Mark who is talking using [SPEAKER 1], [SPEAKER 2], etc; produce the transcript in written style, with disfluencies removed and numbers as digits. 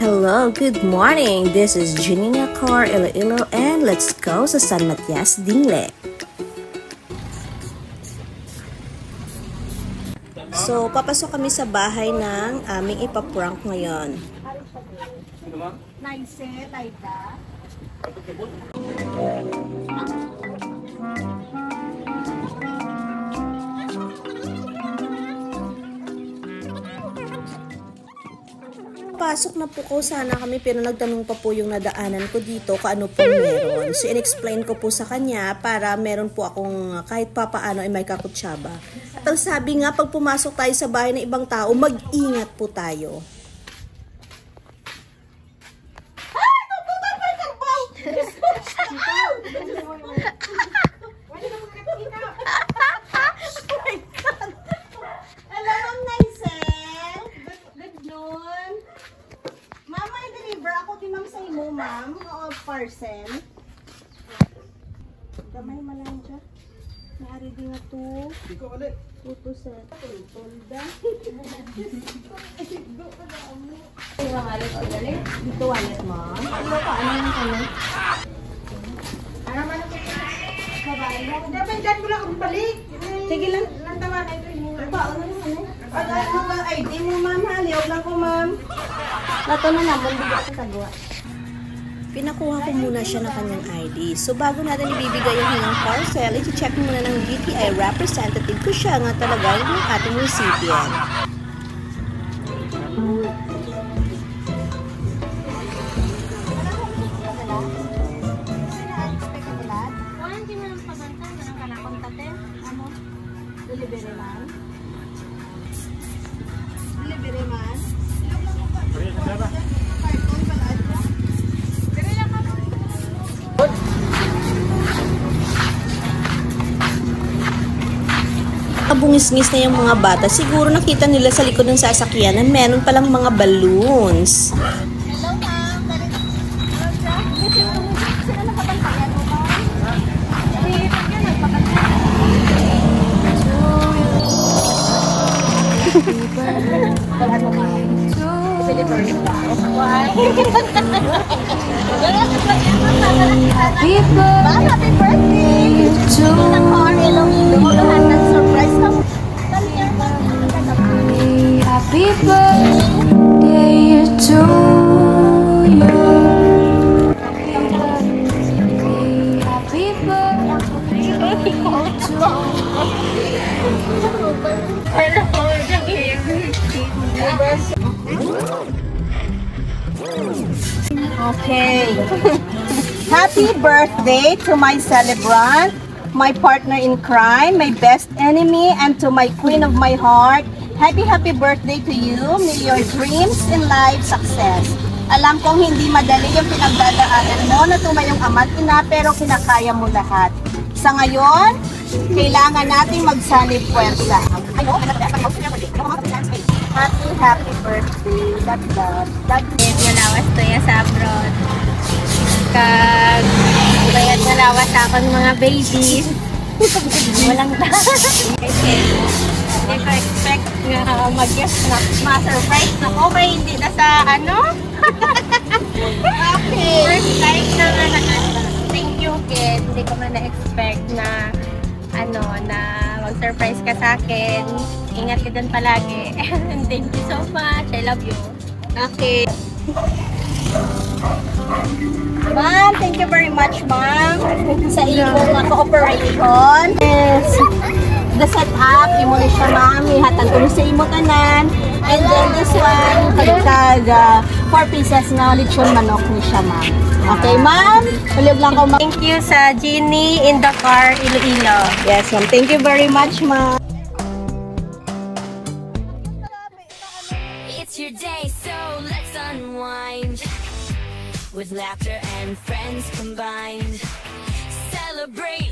[SPEAKER 1] Hello, good morning. This is Janina Car Iloilo and let's go sa San Matias, Dingle. So, papasok kami sa bahay ng aming ipaprank ngayon.
[SPEAKER 2] Nice, Laida.
[SPEAKER 1] Pasok na po ko sana kami pero nagtanong pa po yung nadaanan ko dito kung ano pong meron. So, in-explain ko po sa kanya para meron po akong kahit papaano ay may kakutsaba. At ang sabi nga, pag pumasok tayo sa bahay ng ibang tao, mag-ingat po tayo.
[SPEAKER 2] Ma'am, parcel. Gamay malang dyan. Naari din na ito. Ito ulit. Ito sa tolda. Ito wallet o dali? Dito wallet, ma'am. Ano ka? Ano yung ano? Ano man ito? Babae mo. Dapat dyan ko lang kung balik. Sige lang. Lantawa na ito. Ano yung ano? Ano ba ID mo, ma'am? Haliw lang ko, ma'am. Lato na naman. Bigyan ko sa gawa.
[SPEAKER 1] Pinakuha ko muna siya ng kanyang ID. So, bago natin ibibigay yung kanyang parcel, i-check muna ng DTI representative ko siya nga talaga yung ating recipient. Bungis-ngis na yung mga bata. Siguro nakita nila sa likod ng sasakyan na meron palang mga balloons.
[SPEAKER 2] Hello, ma'am. Sino nakabantayan mo, ma'am? Happy birthday to lahat ng surprise ka.
[SPEAKER 3] Happy birthday to you. Happy birthday to
[SPEAKER 2] Okay. Happy birthday to my celebrant, my partner in crime, my best enemy, and to my queen of my heart. Happy birthday to you. May your dreams in life success. Alam kong hindi madali yung pinagdadaanan mo na tumayong ama't ina pero kinakaya mo lahat. Sa ngayon, kailangan nating magsanib puwersa. Happy birthday. Love.
[SPEAKER 4] Malawas to ya sa abroad. Kag bayad malawas ako ng mga babies. Walang hindi ko expect na mag-guess na ma-surprise na ko. May hindi na sa ano?
[SPEAKER 2] Okay.
[SPEAKER 4] First time na thank you, kid. Hindi ko man na-expect na ano, na mag-surprise ka sa akin. Ingat ka dyan palagi. Thank you so much. I love you.
[SPEAKER 2] Okay. Ma'am, thank you very much, ma'am, sa iyong cooperation. Yes. The setup, imo ni siya, ma'am. Ihatan ko sa imo tanan. And then this one, pagkag 4 pieces na lechon manok ni siya, ma'am. Okay, ma'am? Ulig lang ko, ma'am.
[SPEAKER 4] Thank you sa Genie in the Car, Iloilo.
[SPEAKER 2] Yes, ma'am. Thank you very much, ma'am.
[SPEAKER 3] It's your day, so let's unwind with laughter and friends combined. Celebrate